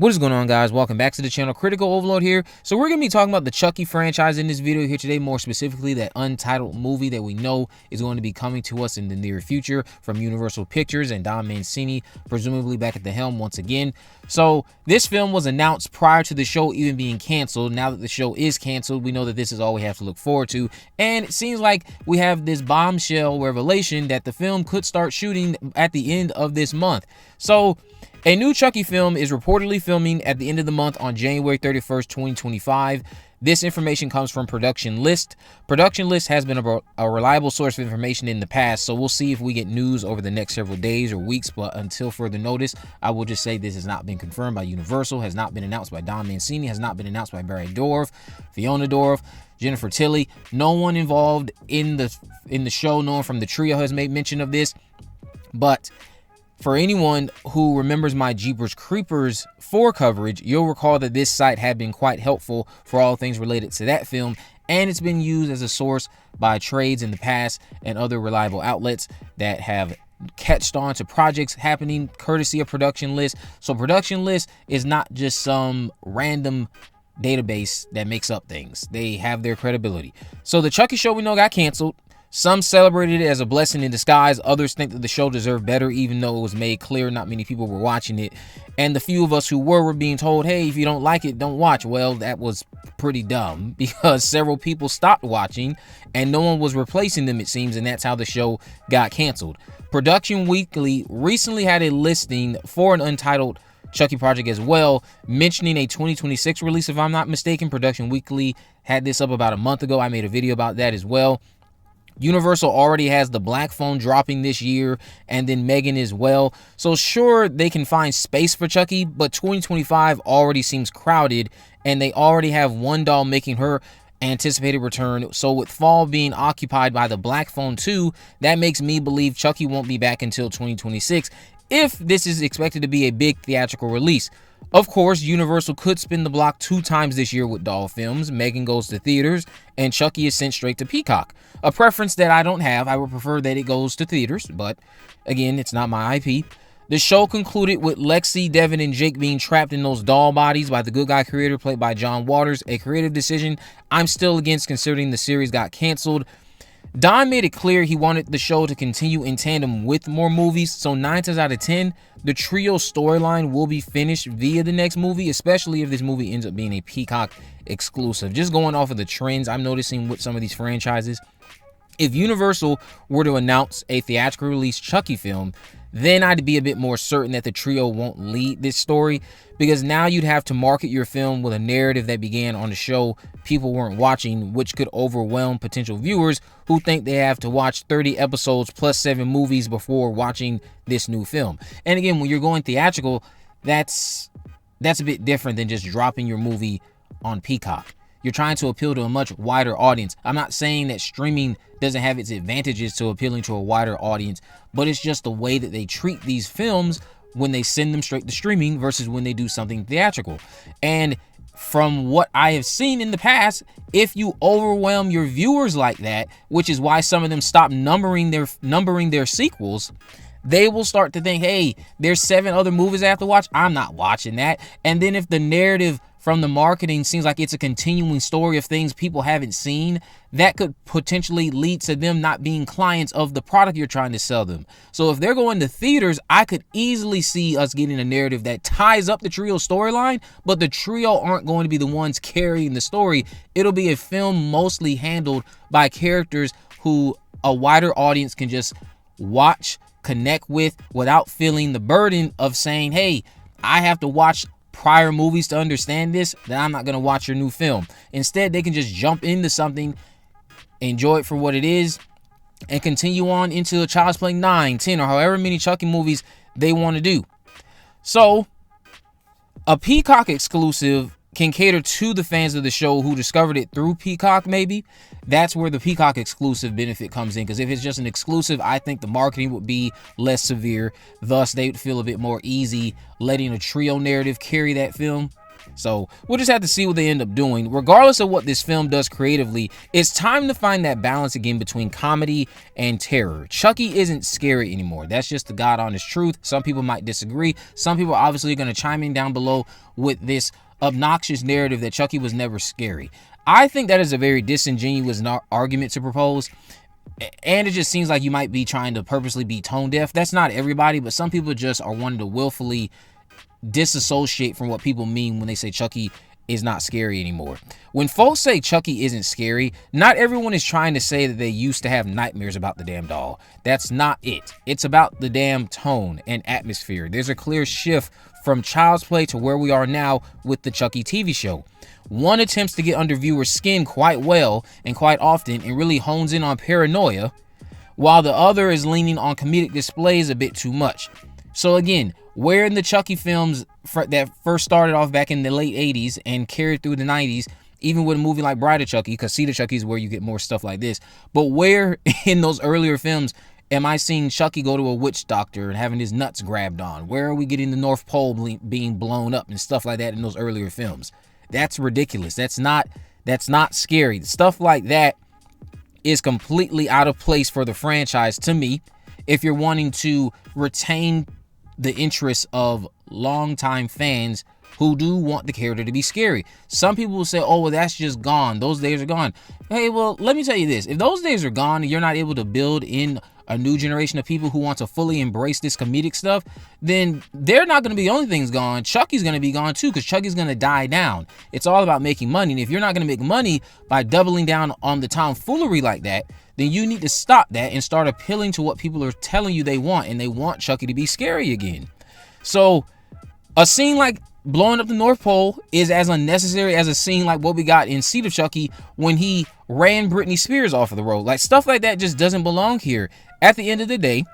What is going on, guys? Welcome back to the channel. Critical Overlord here. So we're going to be talking about the Chucky franchise in this video here today, more specifically that untitled movie that we know is going to be coming to us in the near future from Universal Pictures and Don Mancini, presumably back at the helm once again. So this film was announced prior to the show even being canceled. Now that the show is canceled, we know that this is all we have to look forward to. And it seems like we have this bombshell revelation that the film could start shooting at the end of this month. So a new Chucky film is reportedly filming at the end of the month on January 31st, 2025. This information comes from Production List. Production List has been a reliable source of information in the past, so we'll see if we get news over the next several days or weeks, but until further notice, I will just say this has not been confirmed by Universal, has not been announced by Don Mancini, has not been announced by Barry Dorff, Fiona Dorff, Jennifer Tilly. No one involved in the show, no one from the trio has made mention of this, but for anyone who remembers my Jeepers Creepers 4 coverage, you'll recall that this site had been quite helpful for all things related to that film, and it's been used as a source by trades in the past and other reliable outlets that have catched on to projects happening courtesy of Production List. So Production List is not just some random database that makes up things. They have their credibility. So the Chucky show we know got canceled. Some celebrated it as a blessing in disguise. Others think that the show deserved better, even though it was made clear not many people were watching it. And the few of us who were being told, hey, if you don't like it, don't watch. Well, that was pretty dumb because several people stopped watching and no one was replacing them, it seems, and that's how the show got canceled. Production Weekly recently had a listing for an untitled Chucky project as well, mentioning a 2026 release, if I'm not mistaken. Production Weekly had this up about a month ago. I made a video about that as well. Universal already has the Black Phone dropping this year, and then Megan as well. So sure, they can find space for Chucky, but 2025 already seems crowded, and they already have one doll making her anticipated return. So with fall being occupied by the Black Phone 2, that makes me believe Chucky won't be back until 2026, if this is expected to be a big theatrical release. Of course, Universal could spin the block 2 times this year with doll films. Megan goes to theaters, and Chucky is sent straight to Peacock. A preference that I don't have. I would prefer that it goes to theaters, but again, it's not my IP. The show concluded with Lexi, Devon, and Jake being trapped in those doll bodies by the good guy creator played by John Waters, a creative decision I'm still against considering the series got canceled. Don made it clear he wanted the show to continue in tandem with more movies, so 9 times out of 10, the trio storyline will be finished via the next movie, especially if this movie ends up being a Peacock exclusive. Just going off of the trends I'm noticing with some of these franchises, if Universal were to announce a theatrical release Chucky film, then I'd be a bit more certain that the trio won't lead this story, because now you'd have to market your film with a narrative that began on the show people weren't watching, which could overwhelm potential viewers who think they have to watch 30 episodes plus 7 movies before watching this new film. And again, when you're going theatrical, that's a bit different than just dropping your movie on Peacock. You're trying to appeal to a much wider audience. I'm not saying that streaming doesn't have its advantages to appealing to a wider audience, but it's just the way that they treat these films when they send them straight to streaming versus when they do something theatrical. And from what I have seen in the past, if you overwhelm your viewers like that, which is why some of them stop numbering their sequels, they will start to think, hey, there's 7 other movies I have to watch. I'm not watching that. And then if the narrative from the marketing seems like it's a continuing story of things people haven't seen, that could potentially lead to them not being clients of the product you're trying to sell them. So if they're going to theaters, I could easily see us getting a narrative that ties up the trio storyline, but the trio aren't going to be the ones carrying the story. It'll be a film mostly handled by characters who a wider audience can just watch, connect with, without feeling the burden of saying, hey, I have to watch prior movies to understand this, then I'm not going to watch your new film. Instead, they can just jump into something, enjoy it for what it is, and continue on into a Child's Play 9, 10, or however many Chucky movies they want to do. So, a Peacock exclusive can cater to the fans of the show who discovered it through Peacock, maybe. That's where the Peacock exclusive benefit comes in, because if it's just an exclusive, I think the marketing would be less severe. Thus, they would feel a bit more easy letting a trio narrative carry that film. So we'll just have to see what they end up doing. Regardless of what this film does creatively, it's time to find that balance again between comedy and terror. Chucky isn't scary anymore. That's just the God honest truth. Some people might disagree. Some people obviously are going to chime in down below with this obnoxious narrative that Chucky was never scary. I think that is a very disingenuous argument to propose. And it just seems like you might be trying to purposely be tone deaf. That's not everybody, but some people just are wanting to willfully disassociate from what people mean when they say Chucky is not scary anymore. When folks say Chucky isn't scary, not everyone is trying to say that they used to have nightmares about the damn doll. That's not it. It's about the damn tone and atmosphere. There's a clear shift from Child's Play to where we are now with the Chucky TV show. One attempts to get under viewers' skin quite well and quite often and really hones in on paranoia, while the other is leaning on comedic displays a bit too much. So again, where in the Chucky films that first started off back in the late 80s and carried through the 90s, even with a movie like Bride of Chucky, because Seed of Chucky is where you get more stuff like this, but where in those earlier films am I seeing Chucky go to a witch doctor and having his nuts grabbed on? Where are we getting the North Pole being blown up and stuff like that in those earlier films? That's ridiculous. That's not scary. Stuff like that is completely out of place for the franchise to me if you're wanting to retain the interest of longtime fans who do want the character to be scary. Some people will say, oh, well, that's just gone. Those days are gone. Hey, well, let me tell you this. If those days are gone and you're not able to build in a new generation of people who want to fully embrace this comedic stuff, then they're not going to be the only things gone. Chucky's going to be gone too, because Chucky's going to die down. It's all about making money. And if you're not going to make money by doubling down on the tomfoolery like that, then you need to stop that and start appealing to what people are telling you they want. And they want Chucky to be scary again. So a scene like blowing up the North Pole is as unnecessary as a scene like what we got in Seed of Chucky when he ran Britney Spears off of the road. Like, stuff like that just doesn't belong here. At the end of the day,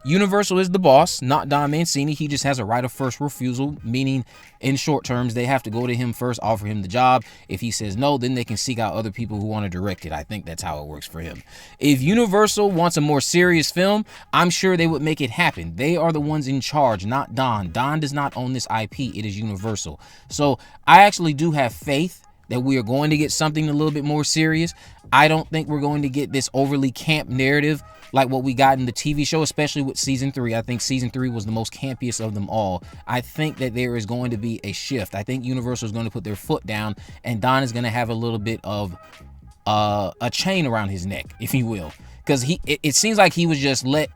Universal is the boss, not Don Mancini. He just has a right of first refusal, meaning in short terms, they have to go to him first, offer him the job. If he says no, then they can seek out other people who want to direct it. I think that's how it works for him. If Universal wants a more serious film, I'm sure they would make it happen. They are the ones in charge, not Don. Don does not own this IP. It is Universal. So I actually do have faith that we are going to get something a little bit more serious. I don't think we're going to get this overly camp narrative like what we got in the TV show, especially with season 3. I think season 3 was the most campiest of them all. I think that there is going to be a shift. I think Universal is going to put their foot down, and Don is going to have a little bit of a chain around his neck, if you will, because it seems like he was just let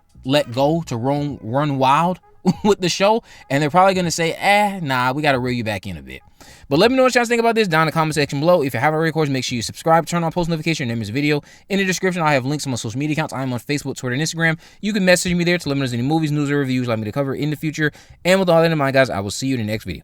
go to run wild with the show, and they're probably going to say, nah, we got to reel you back in a bit. But let me know what you guys think about this down in the comment section below. If you haven't already, of course, make sure you subscribe, turn on post notification, name this video. In the description, I have links to my social media accounts. I am on Facebook, Twitter, and Instagram. You can message me there to let me know any movies, news, or reviews you'd like me to cover in the future. And with all that in mind, guys, I will see you in the next video.